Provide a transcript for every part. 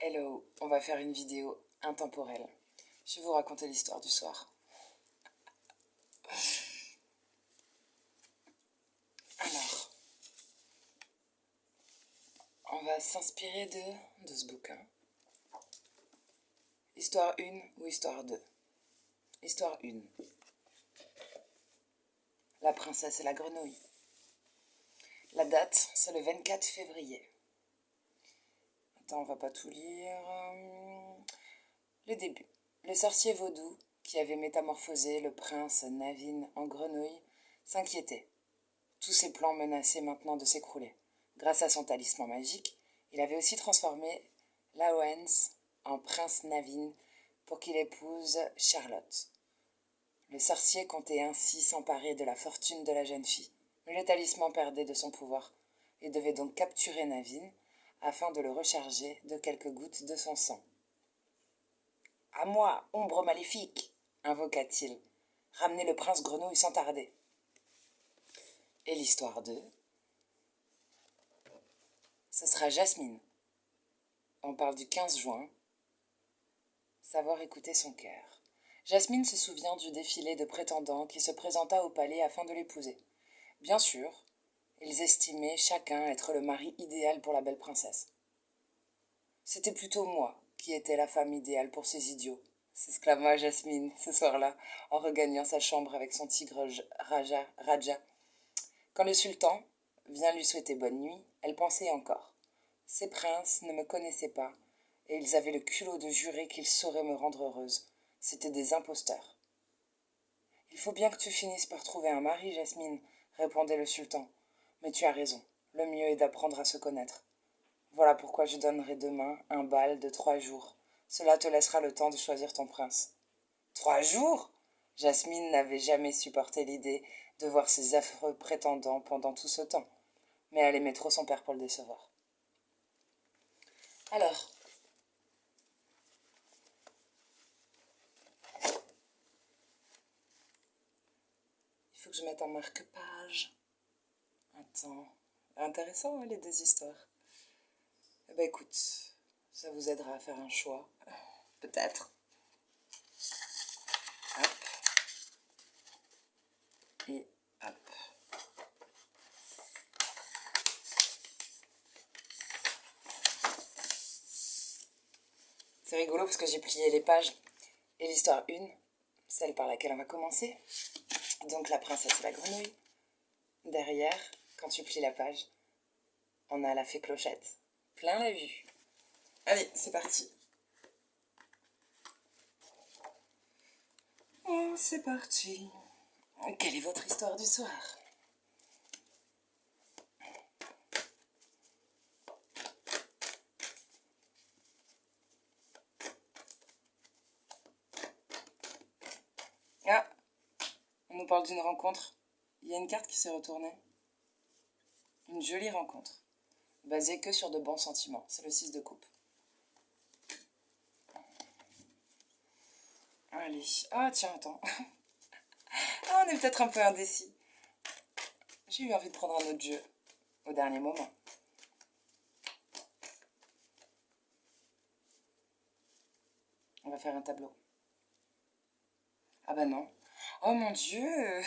Hello, on va faire une vidéo intemporelle. Je vais vous raconter l'histoire du soir. Alors, on va s'inspirer de ce bouquin. Histoire 1 ou histoire 2? Histoire 1. La princesse et la grenouille. La date, c'est le 24 février. Attends, on va pas tout lire. Le début. Le sorcier vaudou, qui avait métamorphosé le prince Navin en grenouille, s'inquiétait. Tous ses plans menaçaient maintenant de s'écrouler. Grâce à son talisman magique, il avait aussi transformé Lawrence en prince Navin pour qu'il épouse Charlotte. Le sorcier comptait ainsi s'emparer de la fortune de la jeune fille, mais le talisman perdait de son pouvoir. Il devait donc capturer Navin afin de le recharger de quelques gouttes de son sang. « À moi, ombre maléfique !» invoqua-t-il. « Ramenez le prince grenouille sans tarder. » Et l'histoire 2, ce sera Jasmine. On parle du 15 juin. Savoir écouter son cœur. Jasmine se souvient du défilé de prétendants qui se présenta au palais afin de l'épouser. Bien sûr, ils estimaient chacun être le mari idéal pour la belle princesse. C'était plutôt moi qui étais la femme idéale pour ces idiots, s'exclama Jasmine ce soir-là en regagnant sa chambre avec son tigre Raja. Quand le sultan vient lui souhaiter bonne nuit, elle pensait encore. Ces princes ne me connaissaient pas, et ils avaient le culot de jurer qu'ils sauraient me rendre heureuse. C'étaient des imposteurs. « Il faut bien que tu finisses par trouver un mari, Jasmine, répondait le sultan. Mais tu as raison, le mieux est d'apprendre à se connaître. Voilà pourquoi je donnerai demain un bal de 3 jours. Cela te laissera le temps de choisir ton prince. 3 jours ? Jasmine n'avait jamais supporté l'idée de voir ses affreux prétendants pendant tout ce temps, mais elle aimait trop son père pour le décevoir. Alors, il faut que je mette un marque-page. Attends, intéressant hein, les deux histoires. Eh ben écoute, ça vous aidera à faire un choix, peut-être. Hop. Et hop. C'est rigolo parce que j'ai plié les pages. Et l'histoire 1, celle par laquelle on va commencer, donc la princesse et la grenouille. Derrière, quand tu plies la page, on a la fée Clochette. Plein la vue. Allez, c'est parti. Oh, c'est parti. Quelle est votre histoire du soir ? Ah, on nous parle d'une rencontre. Il y a une carte qui s'est retournée. Une jolie rencontre, basée que sur de bons sentiments. C'est le 6 de coupe. Allez. Ah, tiens, attends. Ah, on est peut-être un peu indécis. J'ai eu envie de prendre un autre jeu au dernier moment. On va faire un tableau. Ah bah non. Oh mon Dieu.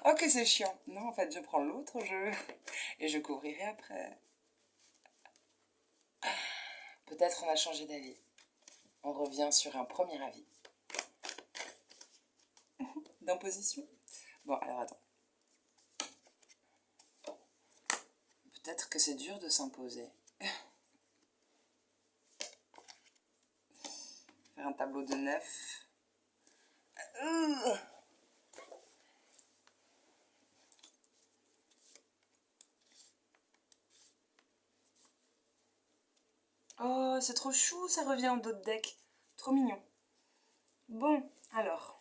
Oh que c'est chiant. Non, en fait, je prends l'autre jeu et je couvrirai après. Peut-être on a changé d'avis. On revient sur un premier avis. D'imposition. Bon, alors attends. Peut-être que c'est dur de s'imposer. Faire un tableau de 9. Oh, c'est trop chou, ça revient en dos de deck. Trop mignon. Bon, alors.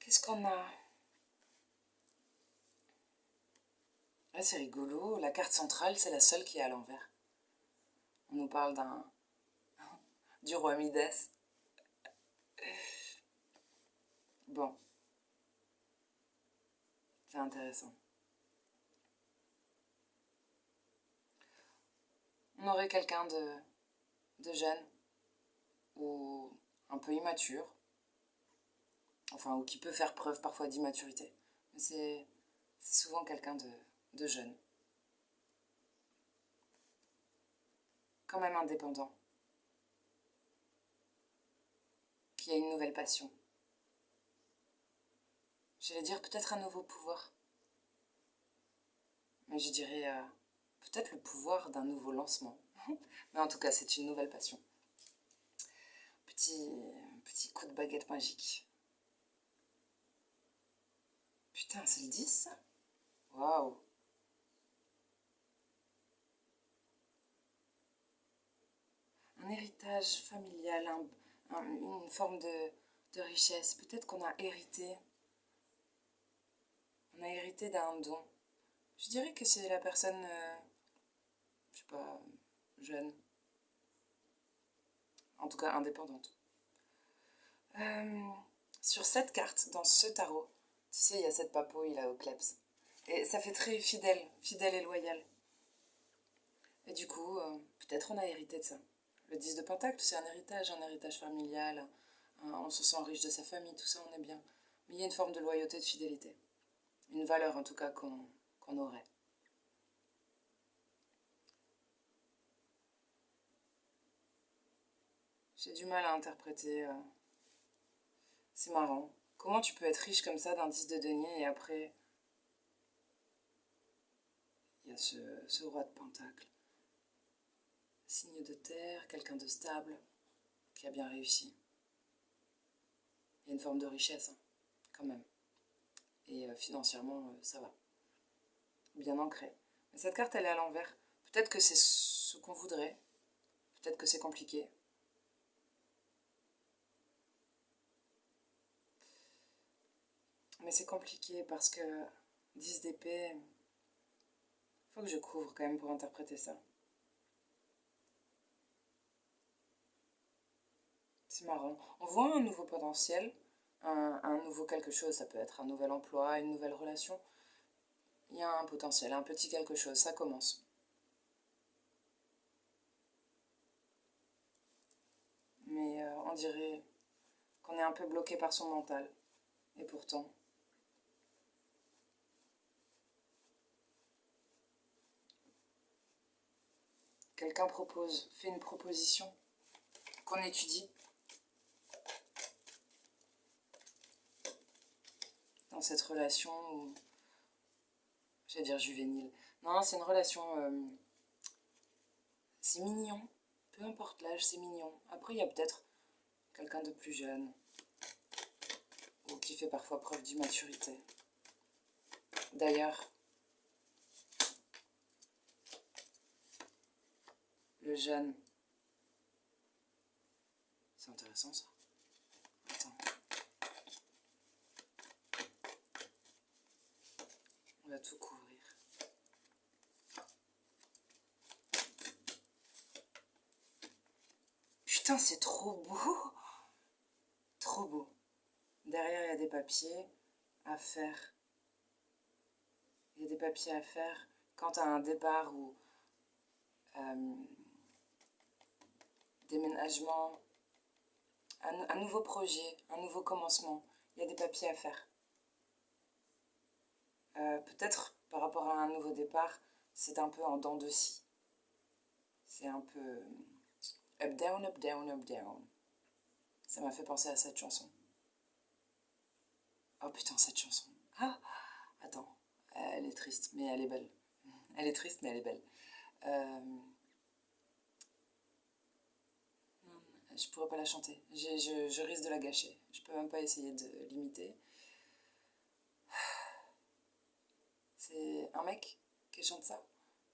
Qu'est-ce qu'on a ? Ah, c'est rigolo, la carte centrale, c'est la seule qui est à l'envers. On nous parle du roi Midas. Bon. C'est intéressant. On aurait quelqu'un de jeune ou un peu immature, enfin, ou qui peut faire preuve parfois d'immaturité. Mais c'est souvent quelqu'un de jeune, quand même indépendant, qui a une nouvelle passion. J'allais dire peut-être un nouveau pouvoir, mais je dirais peut-être le pouvoir d'un nouveau lancement. Mais en tout cas, c'est une nouvelle passion. Petit coup de baguette magique. Putain, c'est le 10 ça? Waouh! Un héritage familial, une forme de richesse. Peut-être qu'on a hérité. On a hérité d'un don. Je dirais que c'est la personne, je sais pas, jeune. En tout cas, indépendante. Sur cette carte, dans ce tarot, tu sais, il y a cette papouille là au kleps. Et ça fait très fidèle et loyal. Et du coup, peut-être on a hérité de ça. Le 10 de Pentacle, c'est un héritage familial. On se sent riche de sa famille, tout ça, on est bien. Mais il y a une forme de loyauté, de fidélité. Une valeur en tout cas qu'on aurait. J'ai du mal à interpréter. C'est marrant. Comment tu peux être riche comme ça d'un 10 de denier et après, il y a ce roi de Pentacle. Signe de terre, quelqu'un de stable, qui a bien réussi. Il y a une forme de richesse, hein, quand même. Et financièrement, ça va. Bien ancré. Mais cette carte, elle est à l'envers. Peut-être que c'est ce qu'on voudrait. Peut-être que c'est compliqué. Mais c'est compliqué parce que 10 d'épée, faut que je couvre quand même pour interpréter ça. C'est marrant. On voit un nouveau potentiel, un nouveau quelque chose. Ça peut être un nouvel emploi, une nouvelle relation. Il y a un potentiel, un petit quelque chose. Ça commence. Mais on dirait qu'on est un peu bloqué par son mental. Et pourtant, quelqu'un propose, fait une proposition qu'on étudie dans cette relation où, j'allais dire juvénile. Non, c'est une relation, c'est mignon. Peu importe l'âge, c'est mignon. Après, il y a peut-être quelqu'un de plus jeune ou qui fait parfois preuve d'immaturité. D'ailleurs, le jeune, c'est intéressant ça. Attends. On va tout couvrir. Putain, c'est trop beau! Trop beau. Derrière, il y a des papiers à faire. Il y a des papiers à faire quand tu as un départ ou déménagement, un nouveau projet, un nouveau commencement. Il y a des papiers à faire. Peut-être par rapport à un nouveau départ, c'est un peu en dents de scie. C'est un peu up, down, up, down, up, down. Ça m'a fait penser à cette chanson. Oh putain, cette chanson. Ah, attends, elle est triste, mais elle est belle. Elle est triste, mais elle est belle. Je pourrais pas la chanter. Je risque de la gâcher. Je peux même pas essayer de l'imiter. C'est un mec qui chante ça.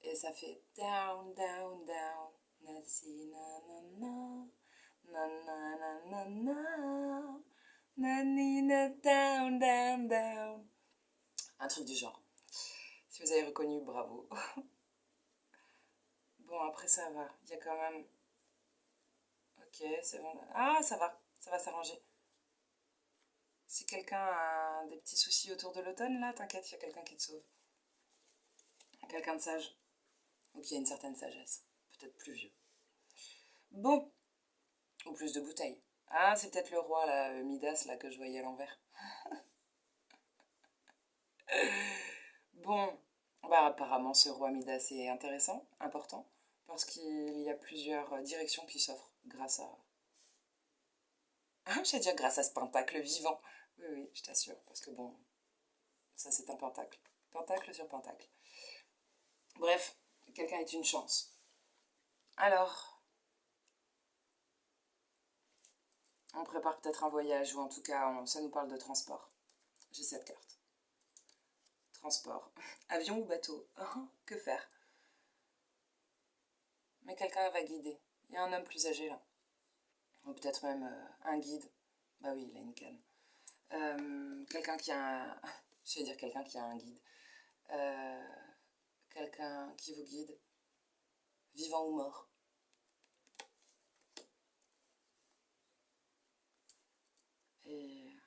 Et ça fait down, down, down. Nancy, nanana. Nanana. Nanina, down, down, down. Un truc du genre. Si vous avez reconnu, bravo. Bon, après ça va. Il y a quand même. Ok, c'est bon. Ah, ça va s'arranger. Si quelqu'un a des petits soucis autour de l'automne, là, t'inquiète, il y a quelqu'un qui te sauve. Quelqu'un de sage. Ou qui a une certaine sagesse, peut-être plus vieux. Bon, ou plus de bouteilles. Ah, c'est peut-être le roi, là, Midas, là, que je voyais à l'envers. Bon, bah apparemment ce roi Midas est intéressant, important, parce qu'il y a plusieurs directions qui s'offrent grâce à... Ah, j'allais dire grâce à ce pentacle vivant. Oui, oui, je t'assure, parce que bon, ça c'est un pentacle. Pentacle sur pentacle. Bref, quelqu'un est une chance. Alors, on prépare peut-être un voyage, ou en tout cas, ça nous parle de transport. J'ai cette carte. Transport. Avion ou bateau? Que faire? Mais quelqu'un va guider. Il y a un homme plus âgé là. Ou peut-être même un guide. Bah oui, il a une canne. Quelqu'un qui a un... Je vais dire quelqu'un qui a un guide. Euh, Quelqu'un qui vous guide. Vivant ou mort. Et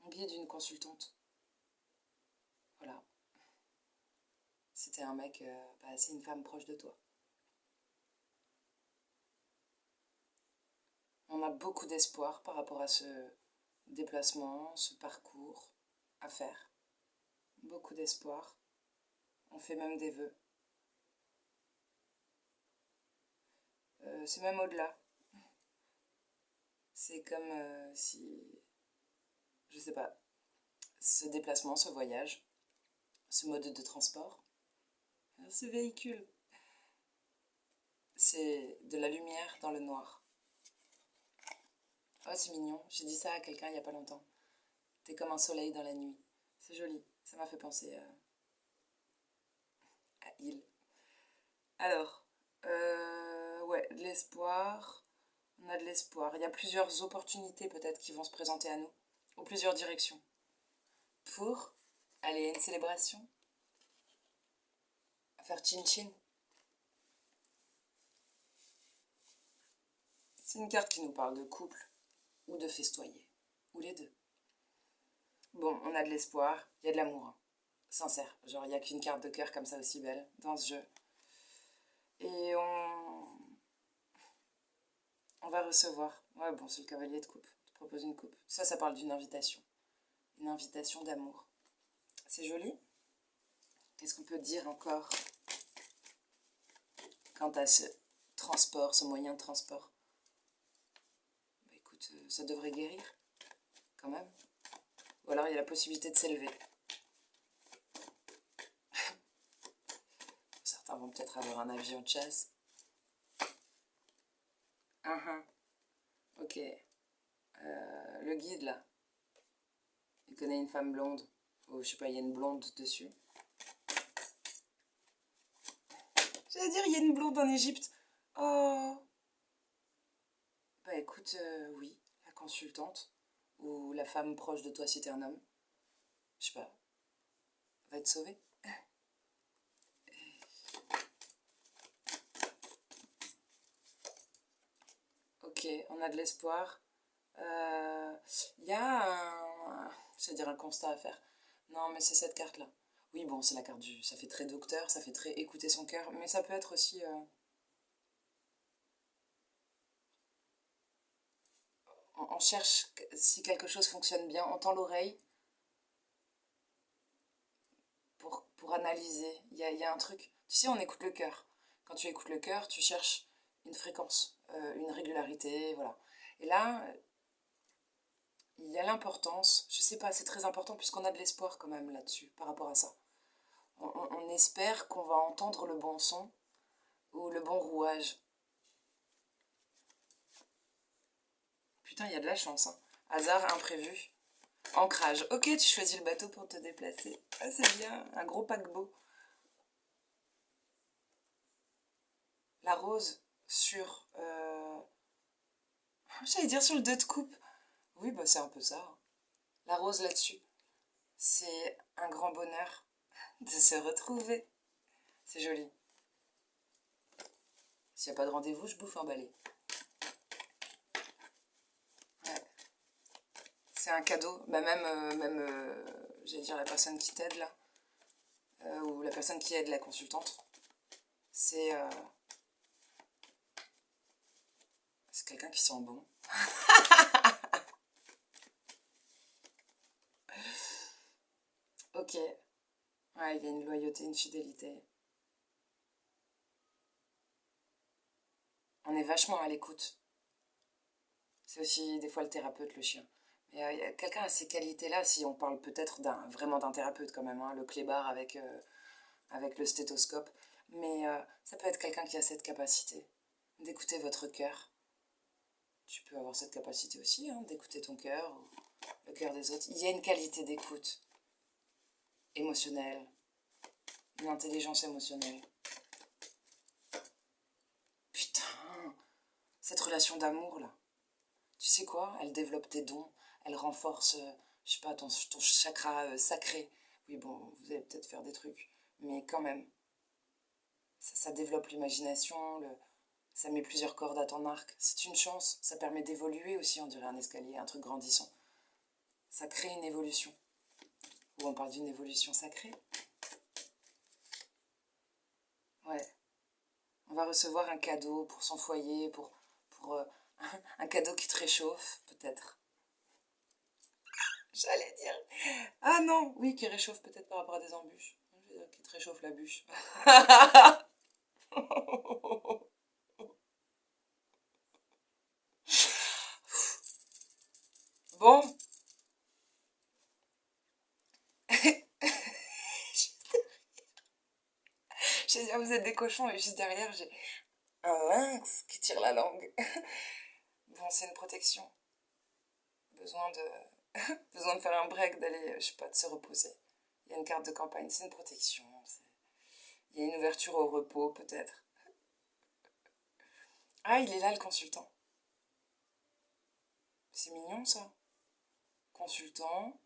on guide une consultante. Voilà. C'était un mec, c'est une femme proche de toi. On a beaucoup d'espoir par rapport à ce déplacement, ce parcours à faire. Beaucoup d'espoir. On fait même des vœux. C'est même au-delà. C'est comme si, je sais pas, ce déplacement, ce voyage, ce mode de transport, ce véhicule, c'est de la lumière dans le noir. Oh, c'est mignon, j'ai dit ça à quelqu'un il y a pas longtemps. T'es comme un soleil dans la nuit. C'est joli, ça m'a fait penser à il. Alors, ouais, de l'espoir. On a de l'espoir. Il y a plusieurs opportunités peut-être qui vont se présenter à nous, ou plusieurs directions. Pour aller à une célébration, faire chin-chin. C'est une carte qui nous parle de couple ou de festoyer, ou les deux. Bon, on a de l'espoir, il y a de l'amour, hein. Sincère. Genre, il n'y a qu'une carte de cœur comme ça aussi belle dans ce jeu. Et on va recevoir. Ouais, bon, c'est le cavalier de coupe. Tu proposes une coupe. Ça parle d'une invitation. Une invitation d'amour. C'est joli. Qu'est-ce qu'on peut dire encore quant à ce transport, ce moyen de transport? Bah écoute, ça devrait guérir, quand même. Ou alors il y a la possibilité de s'élever. Certains vont peut-être avoir un avion de chasse. Ok. Le guide, là, il connaît une femme blonde. Ou je sais pas, il y a une blonde dessus. J'allais dire, il y a une blonde en Égypte. Oh. Bah écoute, oui, la consultante. Ou la femme proche de toi si t'es un homme. Je sais pas. Va te sauver. Ok, on a de l'espoir. Il y a un... Je vais dire un constat à faire. Non, mais c'est cette carte-là. Oui, bon, c'est la carte du... Ça fait très docteur, ça fait très écouter son cœur. Mais ça peut être aussi... On cherche si quelque chose fonctionne bien. On tend l'oreille pour analyser. Il y a un truc. Tu sais, on écoute le cœur. Quand tu écoutes le cœur, tu cherches une fréquence, une régularité, voilà. Et là, il y a l'importance, je sais pas, c'est très important puisqu'on a de l'espoir quand même là-dessus, par rapport à ça. On espère qu'on va entendre le bon son ou le bon rouage. Putain, il y a de la chance, hein. Hasard imprévu. Ancrage. Ok, tu choisis le bateau pour te déplacer. Ah, c'est bien, un gros paquebot. La rose sur... J'allais dire sur le 2 de coupe. Oui, bah c'est un peu ça, hein. La rose là-dessus. C'est un grand bonheur de se retrouver. C'est joli. S'il n'y a pas de rendez-vous, je bouffe un balai. Ouais. C'est un cadeau. Bah j'allais dire la personne qui t'aide là. Ou la personne qui aide la consultante. C'est quelqu'un qui sent bon. Ok. Ouais, il y a une loyauté, une fidélité. On est vachement à l'écoute. C'est aussi des fois le thérapeute, le chien. Mais il y a quelqu'un a ces qualités-là, si on parle peut-être vraiment d'un thérapeute quand même, hein, le clébard avec le stéthoscope. Mais ça peut être quelqu'un qui a cette capacité d'écouter votre cœur. Tu peux avoir cette capacité aussi, hein, d'écouter ton cœur ou le cœur des autres. Il y a une qualité d'écoute émotionnelle, une intelligence émotionnelle. Putain, cette relation d'amour là, tu sais quoi? Elle développe tes dons, elle renforce, je sais pas, ton chakra sacré. Oui, bon, vous allez peut-être faire des trucs, mais quand même, ça développe l'imagination, ça met plusieurs cordes à ton arc. C'est une chance, ça permet d'évoluer aussi, on dirait un escalier, un truc grandissant. Ça crée une évolution. Ou on parle d'une évolution sacrée. Ouais. On va recevoir un cadeau pour son foyer, pour un cadeau qui te réchauffe, peut-être. J'allais dire. Ah non, oui, qui réchauffe peut-être par rapport à des embûches. Je veux dire, qui te réchauffe la bûche. Bon. J'ai dit, ah, vous êtes des cochons, et juste derrière, j'ai un lynx qui tire la langue. Bon, c'est une protection. Besoin besoin de faire un break, d'aller, je sais pas, de se reposer. Il y a une carte de campagne, c'est une protection. Il y a une ouverture au repos, peut-être. Ah, il est là, le consultant. C'est mignon, ça. Consultant,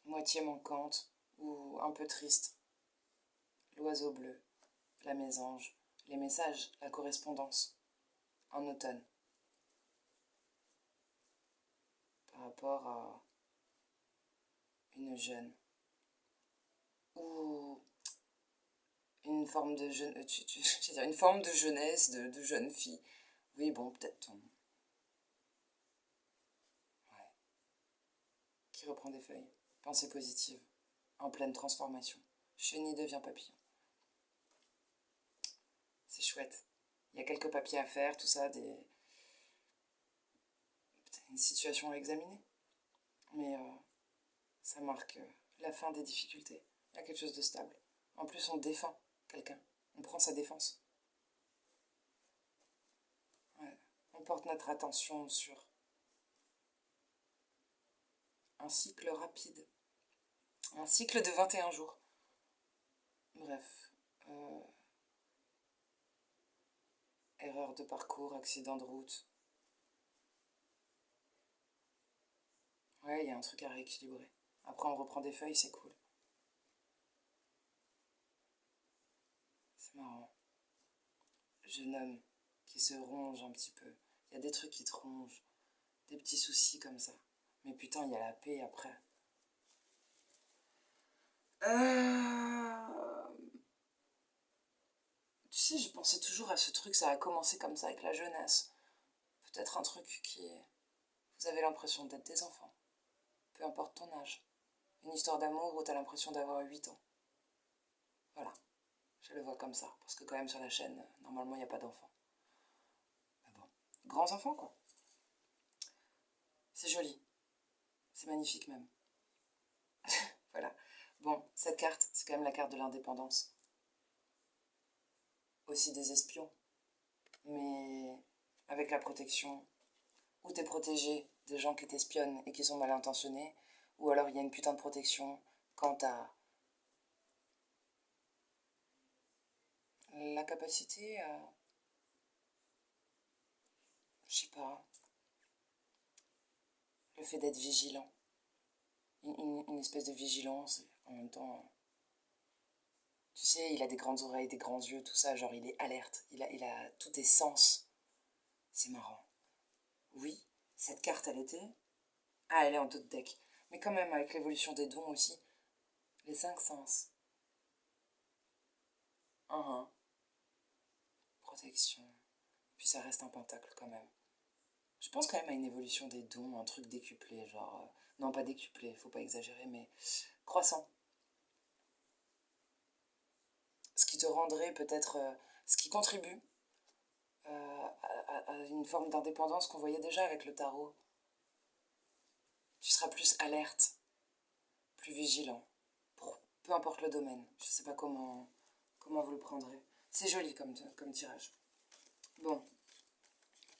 moitié manquante, ou un peu triste. L'oiseau bleu, la mésange, les messages, la correspondance. En automne. Par rapport à une jeune. Ou une forme de jeune, une forme de jeunesse, de jeune fille. Oui, bon, peut-être ton. Ouais. Qui reprend des feuilles. Pensée positive. En pleine transformation. Chenille devient papillon. C'est chouette. Il y a quelques papiers à faire, tout ça, une situation à examiner. Mais ça marque la fin des difficultés. Il y a quelque chose de stable. En plus, on défend quelqu'un. On prend sa défense. Ouais. On porte notre attention sur un cycle rapide. Un cycle de 21 jours. Bref. Erreur de parcours, accident de route. Ouais, il y a un truc à rééquilibrer. Après, on reprend des feuilles, c'est cool. C'est marrant. Jeune homme qui se ronge un petit peu. Il y a des trucs qui te rongent. Des petits soucis comme ça. Mais putain, il y a la paix après. Tu sais, je pensais toujours à ce truc, ça a commencé comme ça avec la jeunesse. Peut-être un truc qui. Vous avez l'impression d'être des enfants. Peu importe ton âge. Une histoire d'amour où t'as l'impression d'avoir 8 ans. Voilà. Je le vois comme ça. Parce que quand même sur la chaîne, normalement, il n'y a pas d'enfants. Mais bon. Grands enfants, quoi. C'est joli. C'est magnifique même. Voilà. Bon, cette carte, c'est quand même la carte de l'indépendance. Aussi des espions. Mais avec la protection. Ou t'es protégé des gens qui t'espionnent et qui sont mal intentionnés. Ou alors il y a une putain de protection quant à la capacité à. Je sais pas. Le fait d'être vigilant. Une espèce de vigilance. En même temps. Tu sais, il a des grandes oreilles, des grands yeux, tout ça. Genre, il est alerte. Il a tous tes sens. C'est marrant. Oui, cette carte, elle était. Ah, elle est en d'autres deck. Mais quand même, avec l'évolution des dons aussi. Les 5 sens. protection. Puis ça reste un pentacle quand même. Je pense quand même à une évolution des dons, un truc décuplé, genre... non, pas décuplé, faut pas exagérer, mais croissant. Ce qui te rendrait peut-être... ce qui contribue à une forme d'indépendance qu'on voyait déjà avec le tarot. Tu seras plus alerte, plus vigilant, peu importe le domaine. Je sais pas comment vous le prendrez. C'est joli comme tirage. Bon,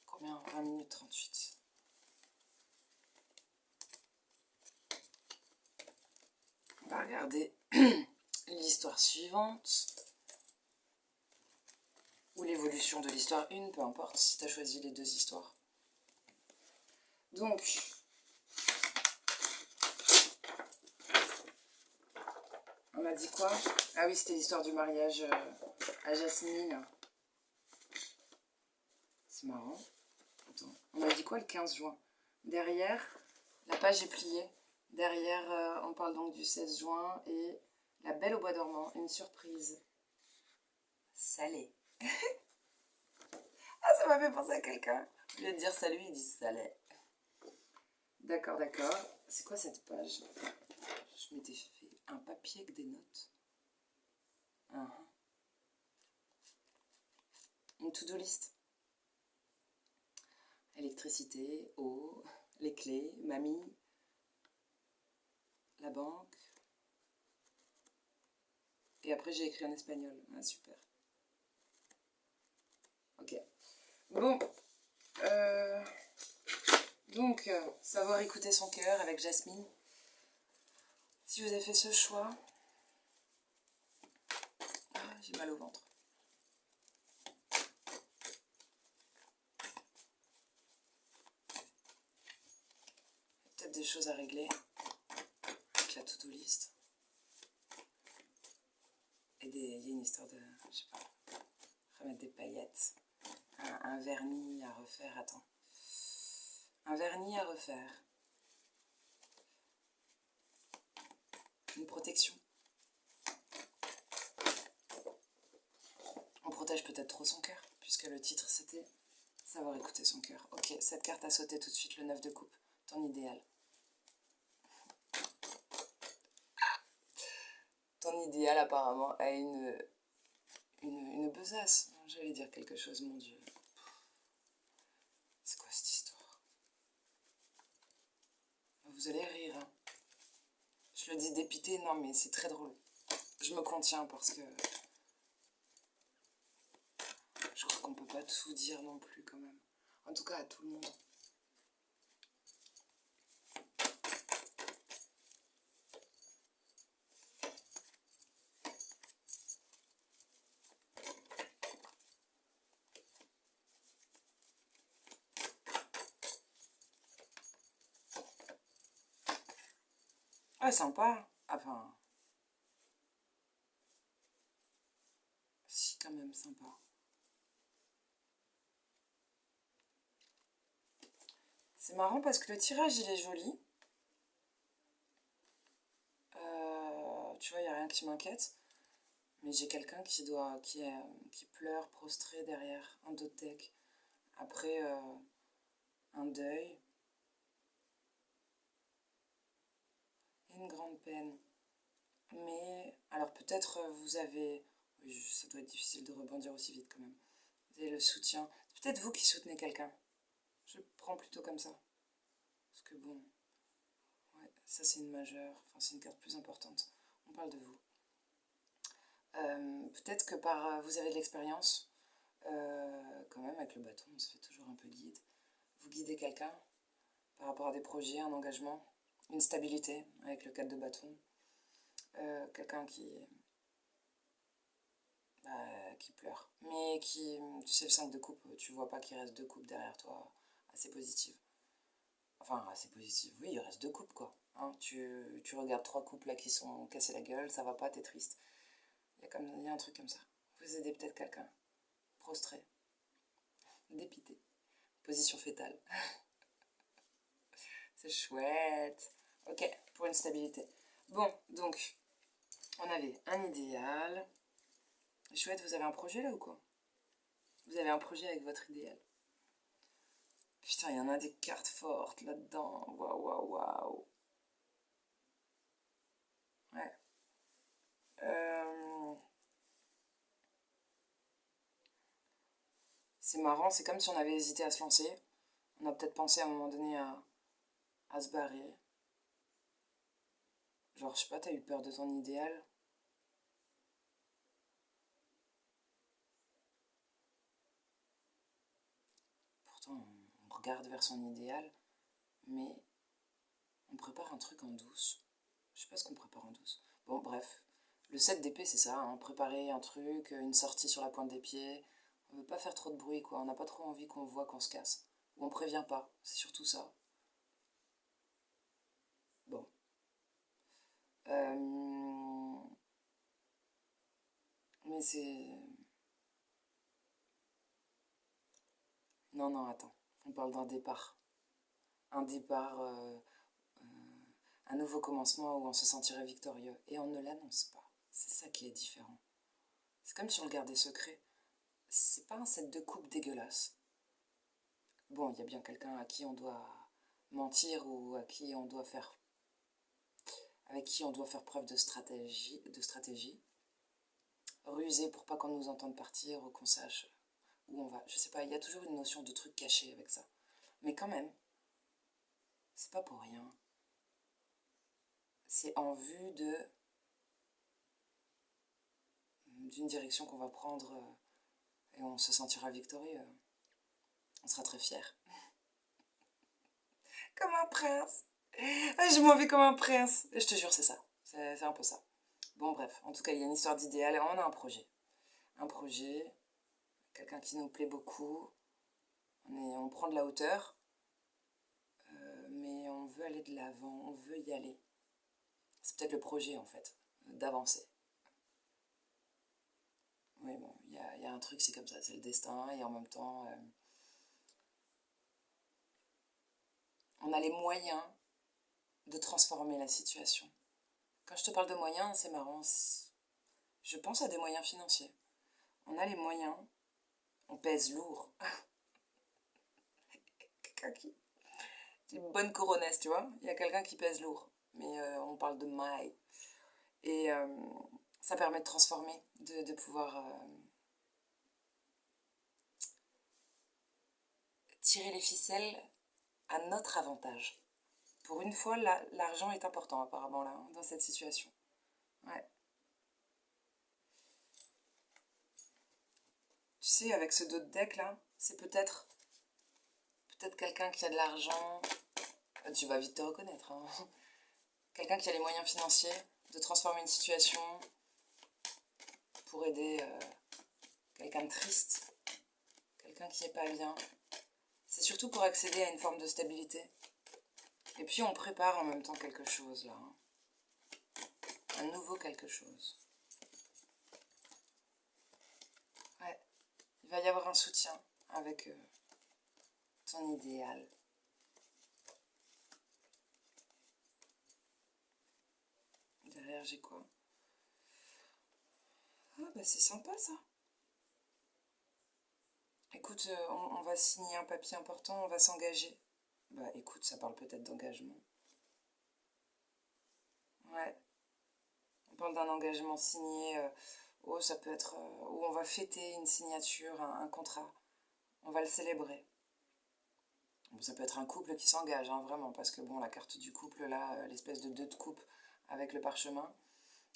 combien? 20 minutes 38. On va regarder l'histoire suivante. Ou l'évolution de l'histoire 1, peu importe si tu as choisi les 2 histoires. Donc, on a dit quoi? Ah oui, c'était l'histoire du mariage à Jasmine. C'est marrant. Attends, on a dit quoi le 15 juin? Derrière, la page est pliée. Derrière, on parle donc du 16 juin et la Belle au bois dormant, une surprise. Salé. Ah, ça m'a fait penser à quelqu'un. Au lieu de dire salut, il dit salé. D'accord, d'accord. C'est quoi cette page? Je m'étais fait un papier avec des notes. Une to-do list. Électricité, eau, les clés, mamie, la banque. Et après, j'ai écrit en espagnol. Ah, super. Ok. Bon. Donc, savoir écouter son cœur avec Jasmine. Si vous avez fait ce choix... Ah, j'ai mal au ventre. Peut-être des choses à régler avec la to-do list. Et il y a une histoire de... Je sais pas. Remettre des paillettes. Un vernis à refaire. Attends. Un vernis à refaire. Une protection. On protège peut-être trop son cœur, puisque le titre c'était savoir écouter son cœur. Ok, cette carte a sauté tout de suite, le 9 de coupe. Ton idéal. Ton idéal apparemment a une besace. J'allais dire quelque chose, mon Dieu. C'est quoi cette histoire? Vous allez rire. Hein. Je le dis dépité, non mais c'est très drôle. Je me contiens parce que je crois qu'on peut pas tout dire non plus quand même. En tout cas à tout le monde. Ah, sympa. Enfin... Si, quand même, sympa. C'est marrant parce que le tirage, il est joli. Tu vois, il n'y a rien qui m'inquiète. Mais j'ai quelqu'un qui pleure prostré derrière un dos de deck. Après un deuil. Et une grande peine. Mais, alors peut-être vous avez... Oui, ça doit être difficile de rebondir aussi vite quand même. Vous avez le soutien. C'est peut-être vous qui soutenez quelqu'un. Je prends plutôt comme ça. Parce que bon... Ouais, ça c'est une majeure. Enfin, c'est une carte plus importante. On parle de vous. Peut-être que vous avez de l'expérience. Quand même, avec le bâton, on se fait toujours un peu guide. Vous guidez quelqu'un par rapport à des projets, un engagement, une stabilité avec le 4 de bâton. Quelqu'un qui pleure. Mais tu sais, le 5 de coupe, tu vois pas qu'il reste 2 coupes derrière toi, assez positives. Enfin, assez positives, oui, il reste 2 coupes, quoi. Hein, tu regardes 3 coupes là qui sont cassées la gueule, ça va pas, t'es triste. Il y a un truc comme ça. Vous aidez peut-être quelqu'un, prostré, dépité, position fétale. C'est chouette. Ok, pour une stabilité. Bon, donc, on avait un idéal. Chouette, vous avez un projet là ou quoi? Vous avez un projet avec votre idéal. Putain, il y en a des cartes fortes là-dedans. Waouh, waouh, waouh. Ouais. C'est marrant, c'est comme si on avait hésité à se lancer. On a peut-être pensé à un moment donné à se barrer. Genre, je sais pas, t'as eu peur de ton idéal? Pourtant, on regarde vers son idéal, mais on prépare un truc en douce. Je sais pas ce qu'on prépare en douce. Bon, bref. Le 7 d'épée, c'est ça, hein, préparer un truc, une sortie sur la pointe des pieds. On veut pas faire trop de bruit, quoi. On n'a pas trop envie qu'on voit qu'on se casse. Ou on prévient pas, c'est surtout ça. Bon. Mais c'est... Non, non, attends. On parle d'un départ. Un départ, un nouveau commencement où on se sentirait victorieux. Et on ne l'annonce pas. C'est ça qui est différent. C'est comme si on le gardait secret. C'est pas un set de coupe dégueulasse. Bon, il y a bien quelqu'un à qui on doit mentir ou à qui on doit faire, avec qui on doit faire preuve de stratégie, ruser pour pas qu'on nous entende partir ou qu'on sache où on va. Je sais pas, il y a toujours une notion de truc caché avec ça. Mais quand même, c'est pas pour rien. C'est en vue d'une direction qu'on va prendre et on se sentira victorieux. On sera très fiers. Comme un prince. Ah, je m'en vais comme un prince. Je te jure, c'est ça. C'est un peu ça. Bon, bref. En tout cas, il y a une histoire d'idéal et on a un projet. Un projet, quelqu'un qui nous plaît beaucoup. On prend de la hauteur, mais on veut aller de l'avant, on veut y aller. C'est peut-être le projet, en fait, d'avancer. Oui, bon, y a un truc, c'est comme ça, c'est le destin, et en même temps, on a les moyens de transformer la situation. Quand je te parle de moyens, c'est marrant, je pense à des moyens financiers. On a les moyens, on pèse lourd. Quelqu'un qui... C'est une bonne coronesse, tu vois. Il y a quelqu'un qui pèse lourd. Mais on parle de maille. Et ça permet de transformer, de pouvoir tirer les ficelles à notre avantage. Pour une fois, l'argent est important apparemment là, dans cette situation. Ouais. Tu sais, avec ce dos de deck là, c'est peut-être quelqu'un qui a de l'argent. Tu vas vite te reconnaître. Hein. Quelqu'un qui a les moyens financiers de transformer une situation pour aider quelqu'un de triste, quelqu'un qui est pas bien. C'est surtout pour accéder à une forme de stabilité. Et puis on prépare en même temps quelque chose là. Hein. Un nouveau quelque chose. Ouais. Il va y avoir un soutien avec ton idéal. Derrière j'ai quoi? Ah bah c'est sympa ça. Écoute, on va signer un papier important, on va s'engager. Bah écoute, ça parle peut-être d'engagement. Ouais. On parle d'un engagement signé. Oh, ça peut être où on va fêter une signature, un contrat. On va le célébrer. Bon, ça peut être un couple qui s'engage, hein, vraiment, parce que bon, la carte du couple, là, l'espèce de 2 de coupe avec le parchemin.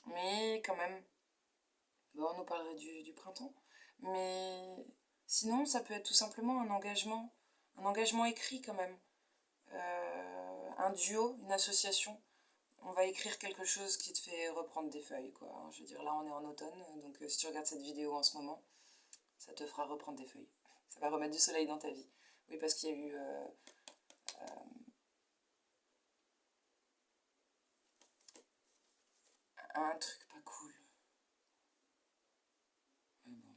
Mais quand même, bon, on nous parlerait du printemps. Mais sinon, ça peut être tout simplement un engagement écrit quand même. Un duo, une association. On va écrire quelque chose qui te fait reprendre des feuilles, quoi. Je veux dire, là, on est en automne, donc si tu regardes cette vidéo en ce moment, ça te fera reprendre des feuilles. Ça va remettre du soleil dans ta vie. Oui, parce qu'il y a eu un truc pas cool. Mais bon,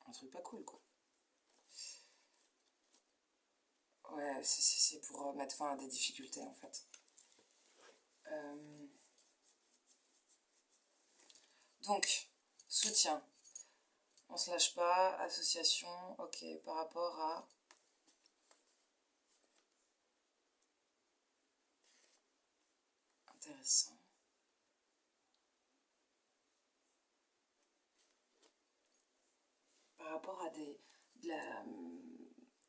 un truc pas cool, quoi. Ouais, c'est pour mettre fin à des difficultés, en fait. Donc, soutien. On se lâche pas, association, ok, par rapport à... Intéressant. Par rapport à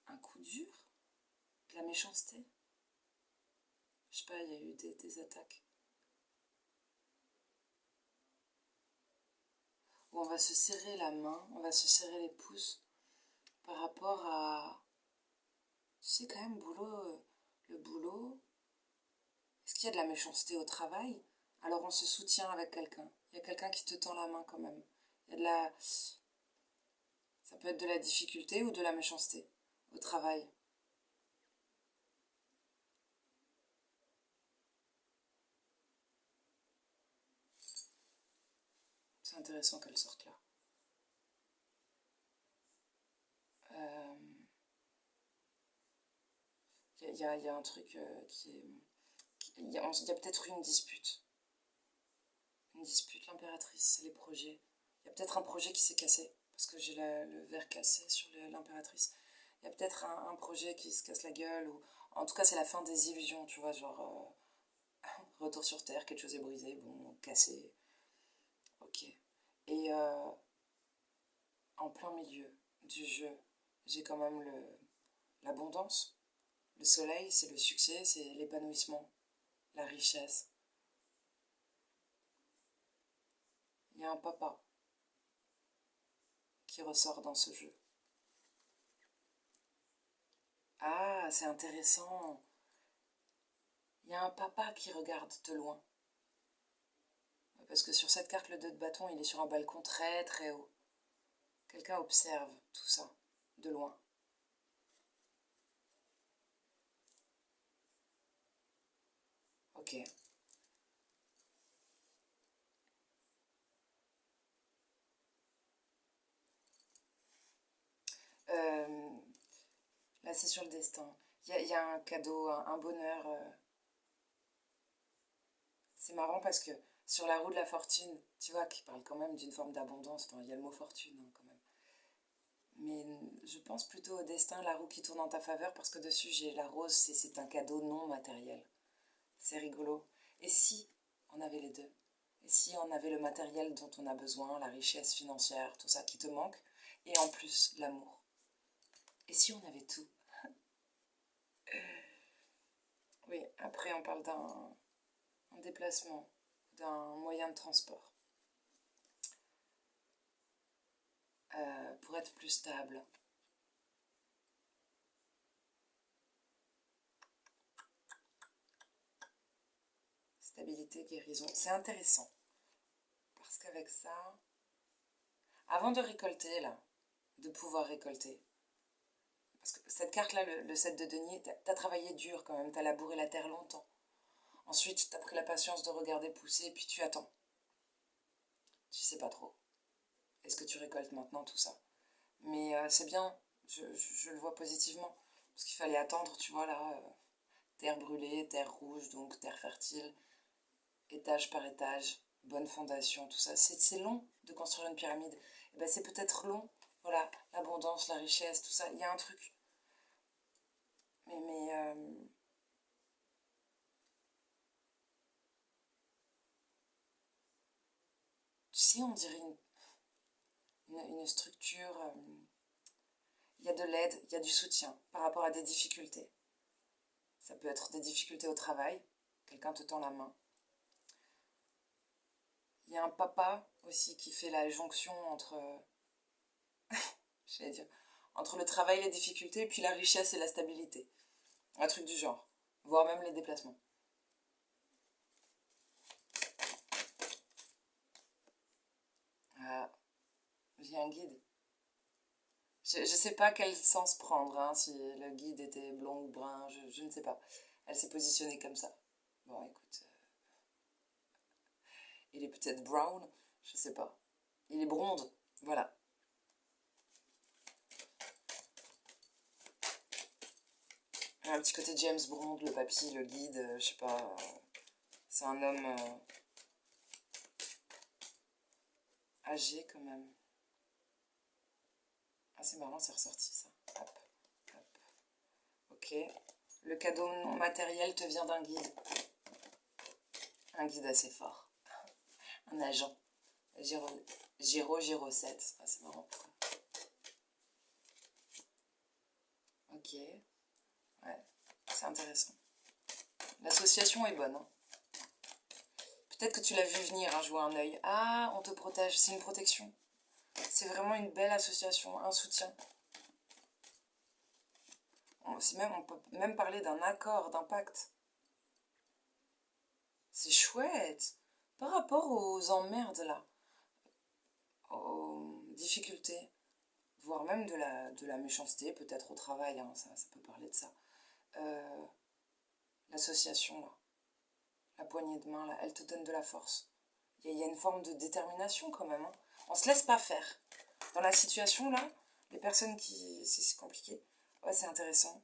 un coup dur, de la méchanceté. Je sais pas, il y a eu des attaques. Où on va se serrer la main, on va se serrer les pouces par rapport à... Tu sais quand même, le boulot, est-ce qu'il y a de la méchanceté au travail? Alors on se soutient avec quelqu'un. Il y a quelqu'un qui te tend la main quand même. Il y a de la... Ça peut être de la difficulté ou de la méchanceté au travail. C'est intéressant qu'elle sorte là. Euh, y a un truc qui est... Il y a peut-être une dispute. Une dispute, l'impératrice, les projets. Il y a peut-être un projet qui s'est cassé, parce que j'ai le verre cassé sur l'impératrice. Il y a peut-être un projet qui se casse la gueule, ou en tout cas c'est la fin des illusions, tu vois, genre retour sur Terre, quelque chose est brisé, bon, cassé, ok. Et en plein milieu du jeu, j'ai quand même l'abondance. Le soleil, c'est le succès, c'est l'épanouissement, la richesse. Il y a un papa qui ressort dans ce jeu. Ah, c'est intéressant. Il y a un papa qui regarde de loin. Parce que sur cette carte, le 2 de bâton, il est sur un balcon très très haut. Quelqu'un observe tout ça, de loin. Ok. Euh, Là, c'est sur le destin. Il y a un cadeau, un bonheur. C'est marrant parce que sur la roue de la fortune, tu vois, qui parle quand même d'une forme d'abondance. Enfin, il y a le mot fortune hein, quand même. Mais je pense plutôt au destin, la roue qui tourne en ta faveur, parce que dessus j'ai la rose, c'est un cadeau non matériel. C'est rigolo. Et si on avait les deux? Et si on avait le matériel dont on a besoin, la richesse financière, tout ça qui te manque, et en plus l'amour? Et si on avait tout? Oui, après on parle d'un déplacement, d'un moyen de transport, pour être plus stable. Stabilité, guérison, c'est intéressant. Parce qu'avec ça, avant de récolter, là, de pouvoir récolter, parce que cette carte-là, le 7 de denier, t'as travaillé dur quand même, t'as labouré la terre longtemps. Ensuite, t'as pris la patience de regarder pousser, et puis tu attends. Tu sais pas trop. Est-ce que tu récoltes maintenant tout ça? Mais c'est bien, je le vois positivement. Parce qu'il fallait attendre, tu vois, là, terre brûlée, terre rouge, donc terre fertile, étage par étage, bonne fondation, tout ça. C'est long de construire une pyramide. Et ben c'est peut-être long, voilà, l'abondance, la richesse, tout ça. Il y a un truc. Mais tu sais, on dirait une structure. Il y a de l'aide, il y a du soutien par rapport à des difficultés. Ça peut être des difficultés au travail, quelqu'un te tend la main. Il y a un papa aussi qui fait la jonction entre, j'allais dire, entre le travail et les difficultés, puis la richesse et la stabilité. Un truc du genre, voire même les déplacements. Ah, j'ai un guide. Je sais pas quel sens prendre, hein, si le guide était blond ou brun, je ne sais pas. Elle s'est positionnée comme ça. Bon, écoute, il est peut-être brown, je sais pas. Il est blonde, voilà. Un petit côté James Bond, le papy, le guide, je sais pas. C'est un homme âgé quand même. Ah, c'est marrant, c'est ressorti ça. Hop, hop. Ok. Le cadeau non matériel te vient d'un guide. Un guide assez fort. Un agent. Giro 7. Ah, c'est marrant. Ok. Ouais, c'est intéressant. L'association est bonne. Hein. Peut-être que tu l'as vu venir, hein, jouer un œil. Ah, on te protège. C'est une protection. C'est vraiment une belle association, un soutien. On peut même parler d'un accord, d'un pacte. C'est chouette. Par rapport aux emmerdes là, aux difficultés, voire même de la méchanceté, peut-être au travail, hein, ça peut parler de ça. L'association là, la poignée de main là, elle te donne de la force. Il y a une forme de détermination quand même. Hein. On se laisse pas faire. Dans la situation là, les personnes qui... C'est compliqué. Ouais, c'est intéressant.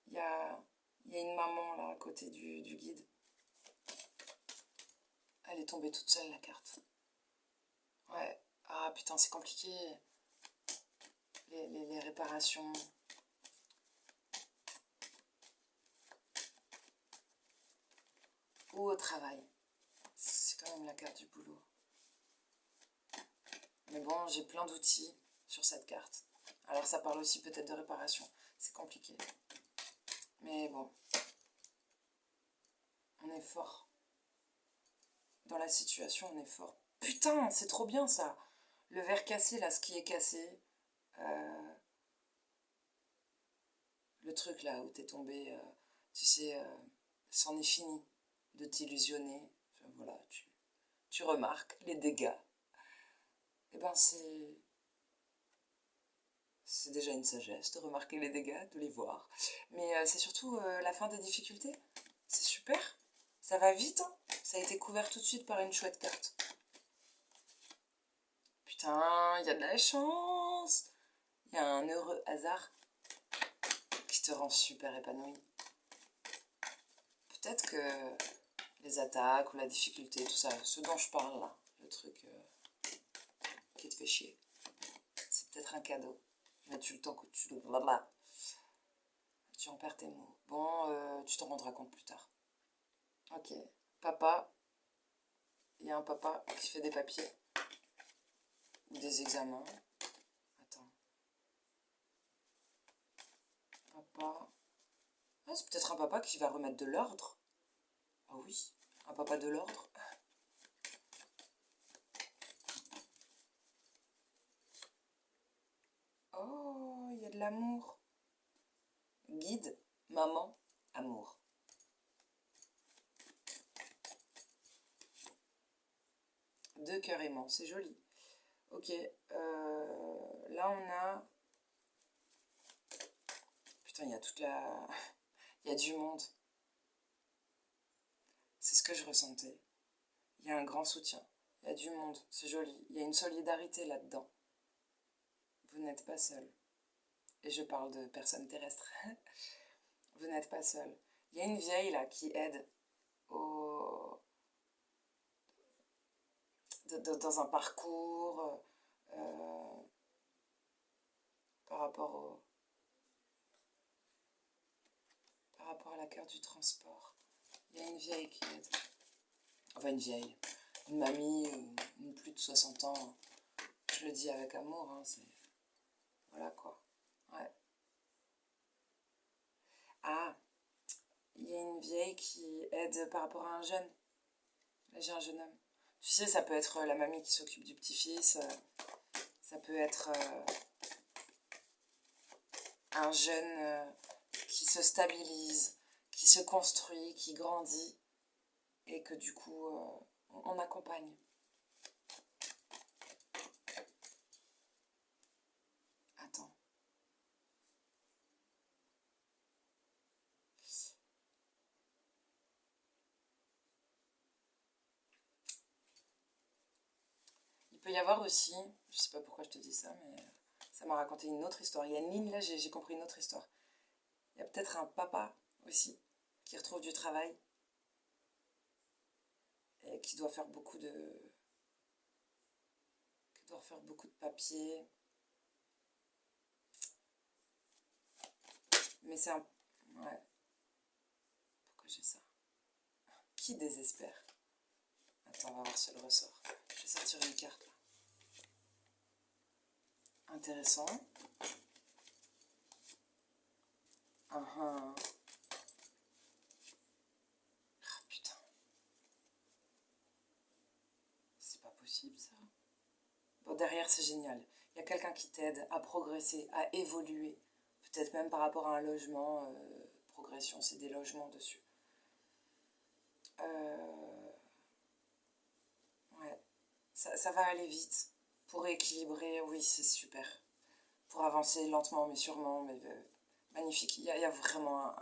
Il y a une maman là à côté du guide. Elle est tombée toute seule la carte. Ouais. Ah putain, c'est compliqué. Les réparations. Ou au travail. C'est quand même la carte du boulot. Mais bon, j'ai plein d'outils sur cette carte. Alors ça parle aussi peut-être de réparation. C'est compliqué. Mais bon. On est fort. Dans la situation, on est fort. Putain, c'est trop bien ça. Le verre cassé, là, ce qui est cassé. Le truc là où t'es tombé, tu sais, c'en est fini de t'illusionner. Enfin, voilà, tu remarques les dégâts. Eh ben c'est déjà une sagesse de remarquer les dégâts, de les voir. Mais c'est surtout la fin des difficultés. C'est super. Ça va vite, hein. Ça a été couvert tout de suite par une chouette carte. Putain, il y a de la chance. Il y a un heureux hasard qui te rend super épanoui. Peut-être que les attaques ou la difficulté, tout ça, ce dont je parle là, le truc qui te fait chier, c'est peut-être un cadeau. Mais tu le temps que tu en perds tes mots. Bon, tu t'en rendras compte plus tard. Ok, papa, il y a un papa qui fait des papiers ou des examens. Attends. Papa. Ah, c'est peut-être un papa qui va remettre de l'ordre. Ah oui, un papa de l'ordre. Oh, il y a de l'amour. Guide, maman, amour. Deux cœurs aimants, c'est joli. Ok, là on a... Putain, il y a toute la... Il y a du monde. C'est ce que je ressentais. Il y a un grand soutien. Il y a du monde, c'est joli. Il y a une solidarité là-dedans. Vous n'êtes pas seul. Et je parle de personnes terrestres. Vous n'êtes pas seul. Il y a une vieille là qui aide au... dans un parcours par rapport à la carte du transport. Il y a une vieille qui aide. Enfin, une vieille. Une mamie, une plus de 60 ans. Je le dis avec amour, hein, c'est... Voilà quoi. Ouais. Ah, il y a une vieille qui aide par rapport à un jeune. Là, j'ai un jeune homme. Tu sais, ça peut être la mamie qui s'occupe du petit-fils. Ça peut être un jeune qui se stabilise, qui se construit, qui grandit. Et que du coup, on accompagne. Attends. Il peut y avoir aussi, je sais pas pourquoi je te dis ça, mais ça m'a raconté une autre histoire. Il y a une ligne là, j'ai compris une autre histoire. Il y a peut-être un papa aussi qui retrouve du travail et qui doit faire beaucoup de papiers Mais c'est un... Ouais. Pourquoi j'ai ça? Qui désespère? Attends, on va voir si elle ressort. Je vais sortir une carte là. Intéressant. Ah, putain. C'est pas possible ça. Bon, derrière c'est génial. Il y a quelqu'un qui t'aide à progresser, à évoluer. Peut-être même par rapport à un logement. Progression, c'est des logements dessus. Ouais. Ça va aller vite. Pour équilibrer, oui, c'est super. Pour avancer lentement mais sûrement, mais magnifique. Il y a vraiment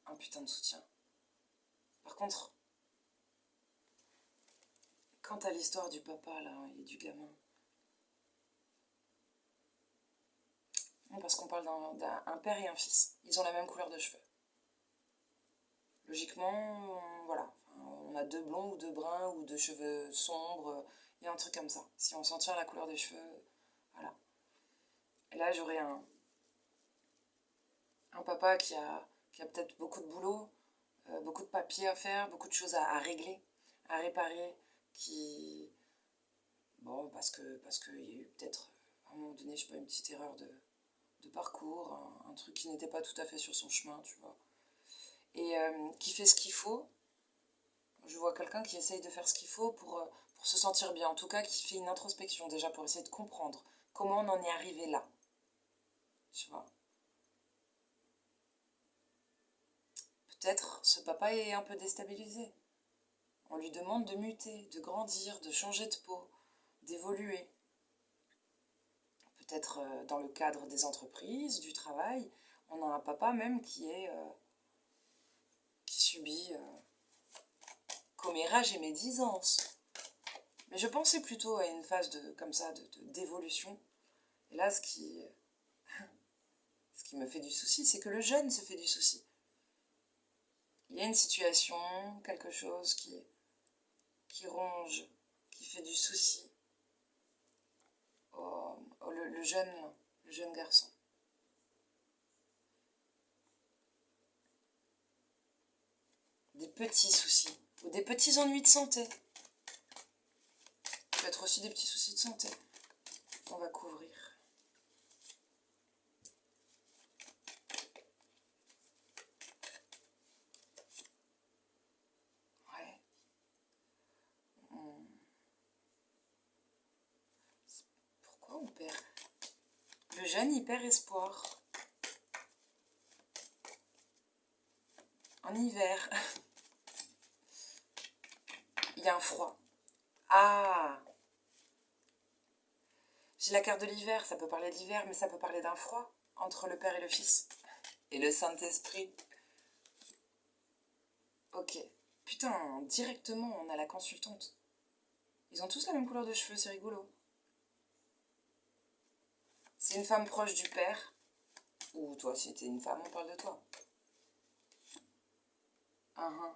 un putain de soutien. Par contre, quant à l'histoire du papa là et du gamin, non, parce qu'on parle d'un père et un fils, ils ont la même couleur de cheveux. Logiquement, voilà, on a 2 blonds ou 2 bruns ou 2 cheveux sombres, il y a un truc comme ça. Si on s'en tient à la couleur des cheveux, voilà. Et là, j'aurais un papa qui a peut-être beaucoup de boulot, beaucoup de papiers à faire, beaucoup de choses à régler, à réparer, qui... Bon, parce qu'il y a eu peut-être, à un moment donné, je sais pas, une petite erreur de parcours, un truc qui n'était pas tout à fait sur son chemin, tu vois. Et qui fait ce qu'il faut. Je vois quelqu'un qui essaye de faire ce qu'il faut pour se sentir bien. En tout cas, qui fait une introspection déjà pour essayer de comprendre comment on en est arrivé là. Tu vois. Peut-être ce papa est un peu déstabilisé. On lui demande de muter, de grandir, de changer de peau, d'évoluer. Peut-être dans le cadre des entreprises, du travail, on a un papa même qui subit commérage et médisance. Mais je pensais plutôt à une phase comme ça d'évolution. Et là, ce qui me fait du souci, c'est que le jeune se fait du souci. Il y a une situation, quelque chose qui ronge, qui fait du souci le jeune garçon. Des petits soucis ou des petits ennuis de santé. Ça peut être aussi des petits soucis de santé. On va couvrir. Ouais. Pourquoi on perd? Le jeune, il perd espoir. En hiver. Il y a un froid. Ah! J'ai la carte de l'hiver, ça peut parler de l'hiver, mais ça peut parler d'un froid entre le Père et le Fils. Et le Saint-Esprit. Ok. Putain, directement, on a la consultante. Ils ont tous la même couleur de cheveux, c'est rigolo. C'est une femme proche du Père. Ou toi, si t'es une femme, on parle de toi. Uh-huh.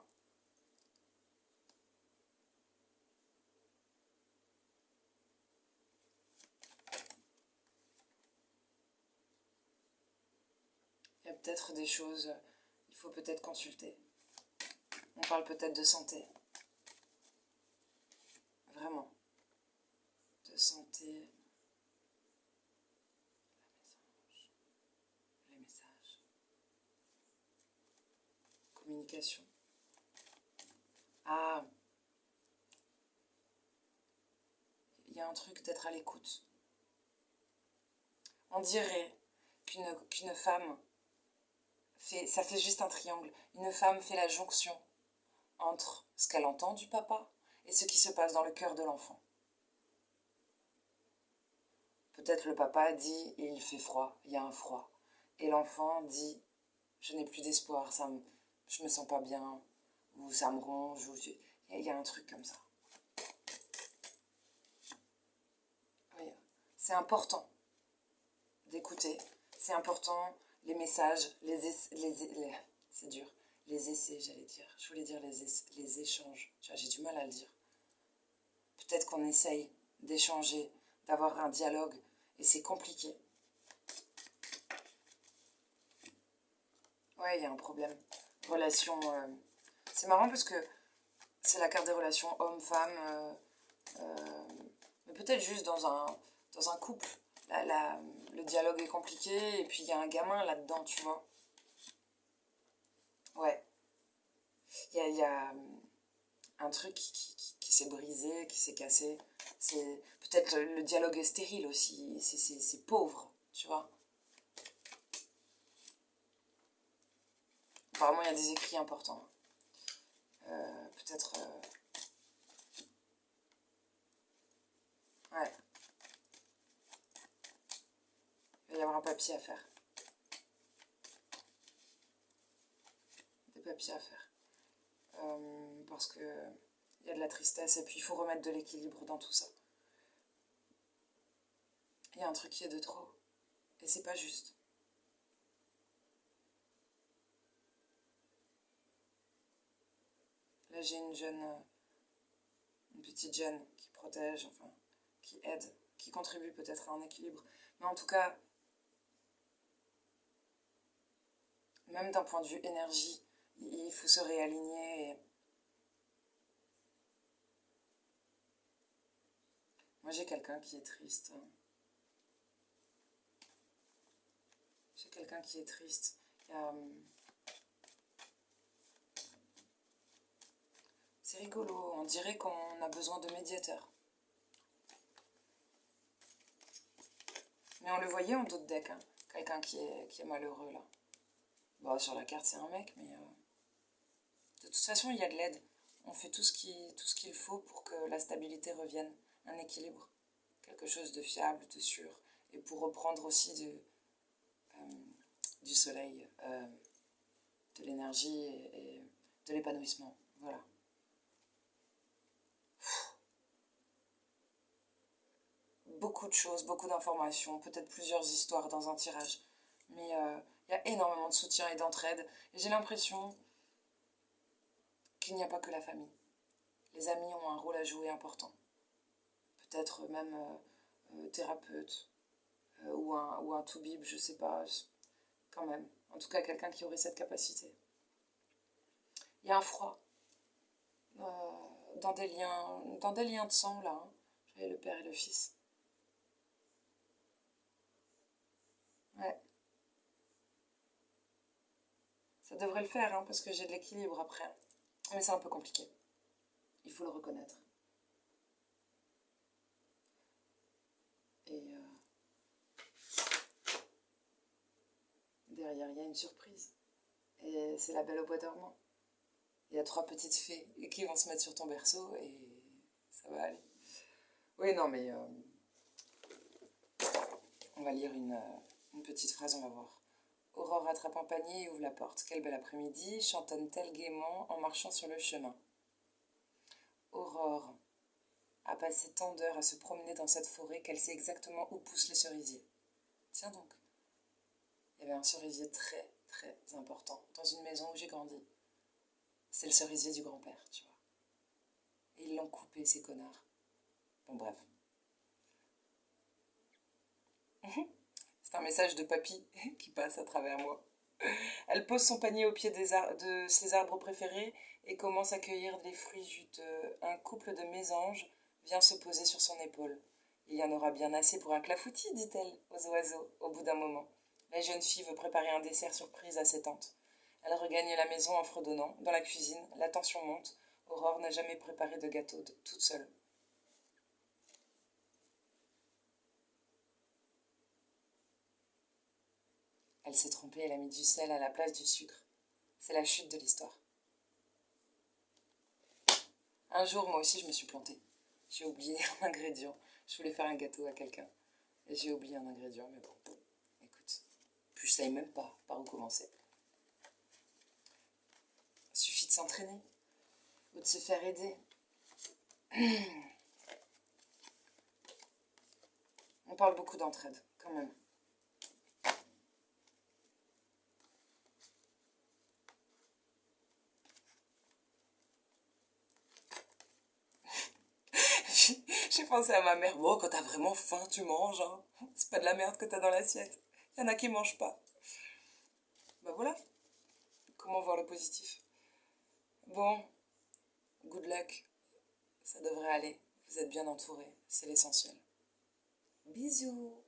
Il y a peut-être des choses, il faut peut-être consulter. On parle peut-être de santé. Vraiment. De santé. Les messages. Communication. Ah. Il y a un truc d'être à l'écoute. On dirait qu'une femme ça fait juste un triangle. Une femme fait la jonction entre ce qu'elle entend du papa et ce qui se passe dans le cœur de l'enfant. Peut-être le papa dit il fait froid, il y a un froid. Et l'enfant dit je n'ai plus d'espoir, je me sens pas bien, ou ça me ronge, il y a un truc comme ça. Oui. C'est important d'écouter, c'est important les messages, c'est dur, les essais j'allais dire, je voulais dire les échanges, j'ai du mal à le dire. Peut-être qu'on essaye d'échanger, d'avoir un dialogue, et c'est compliqué. Ouais, il y a un problème. Relation... C'est marrant parce que c'est la carte des relations homme-femme, mais peut-être juste dans un couple. Le dialogue est compliqué et puis il y a un gamin là-dedans, tu vois. Ouais. Il y a un truc qui s'est brisé, qui s'est cassé. C'est peut-être le dialogue est stérile aussi. C'est pauvre, tu vois. Apparemment, il y a des écrits importants. Peut-être... ouais. Il va y avoir un papier à faire. Des papiers à faire. Parce que il y a de la tristesse et puis il faut remettre de l'équilibre dans tout ça. Il y a un truc qui est de trop. Et c'est pas juste. Là, j'ai une petite jeune qui protège, enfin, qui aide, qui contribue peut-être à un équilibre. Mais en tout cas, même d'un point de vue énergie, il faut se réaligner. Et... moi, j'ai quelqu'un qui est triste. J'ai quelqu'un qui est triste. C'est rigolo, on dirait qu'on a besoin de médiateurs. Mais on le voyait en d'autres decks, hein. Quelqu'un qui est malheureux là. Bon, sur la carte c'est un mec, mais de toute façon il y a de l'aide. On fait tout ce qu'il faut pour que la stabilité revienne, un équilibre, quelque chose de fiable, de sûr, et pour reprendre aussi du soleil, de l'énergie et de l'épanouissement. Voilà. Beaucoup de choses, beaucoup d'informations, peut-être plusieurs histoires dans un tirage. Mais il y a énormément de soutien et d'entraide. Et j'ai l'impression qu'il n'y a pas que la famille. Les amis ont un rôle à jouer important. Peut-être même thérapeute ou un toubib, je sais pas, quand même. En tout cas, quelqu'un qui aurait cette capacité. Il y a un froid dans des liens de sang là. Hein. J'avais le père et le fils. Ouais, ça devrait le faire hein, parce que j'ai de l'équilibre après. Mais c'est un peu compliqué. Il faut le reconnaître. Et derrière, il y a une surprise. Et c'est la Belle au bois dormant. Il y a 3 petites fées qui vont se mettre sur ton berceau et ça va aller. Oui, non, mais on va lire une petite phrase, on va voir. Aurore attrape un panier et ouvre la porte. Quel bel après-midi, chantonne-t-elle gaiement en marchant sur le chemin. Aurore a passé tant d'heures à se promener dans cette forêt qu'elle sait exactement où poussent les cerisiers. Tiens donc, il y avait un cerisier très très important dans une maison où j'ai grandi. C'est le cerisier du grand-père, tu vois. Et ils l'ont coupé, ces connards. Bon, bref. C'est un message de papy qui passe à travers moi. Elle pose son panier au pied de ses arbres préférés et commence à cueillir des fruits juteux. Un couple de mésanges vient se poser sur son épaule. Il y en aura bien assez pour un clafoutis, dit-elle aux oiseaux, au bout d'un moment. La jeune fille veut préparer un dessert surprise à ses tantes. Elle regagne la maison en fredonnant. Dans la cuisine, la tension monte. Aurore n'a jamais préparé de gâteau toute seule. Elle s'est trompée, elle a mis du sel à la place du sucre. C'est la chute de l'histoire. Un jour, moi aussi, je me suis plantée. J'ai oublié un ingrédient. Je voulais faire un gâteau à quelqu'un. Et j'ai oublié un ingrédient, mais bon, écoute. Puis je savais même pas par où commencer. Il suffit de s'entraîner. Ou de se faire aider. On parle beaucoup d'entraide, quand même. J'ai pensé à ma mère. Bon, quand t'as vraiment faim, tu manges. Hein. C'est pas de la merde que t'as dans l'assiette. Il y en a qui mangent pas. Bah voilà. positif. Bon, good luck. Ça devrait aller. Vous êtes bien entourés, c'est l'essentiel. Bisous.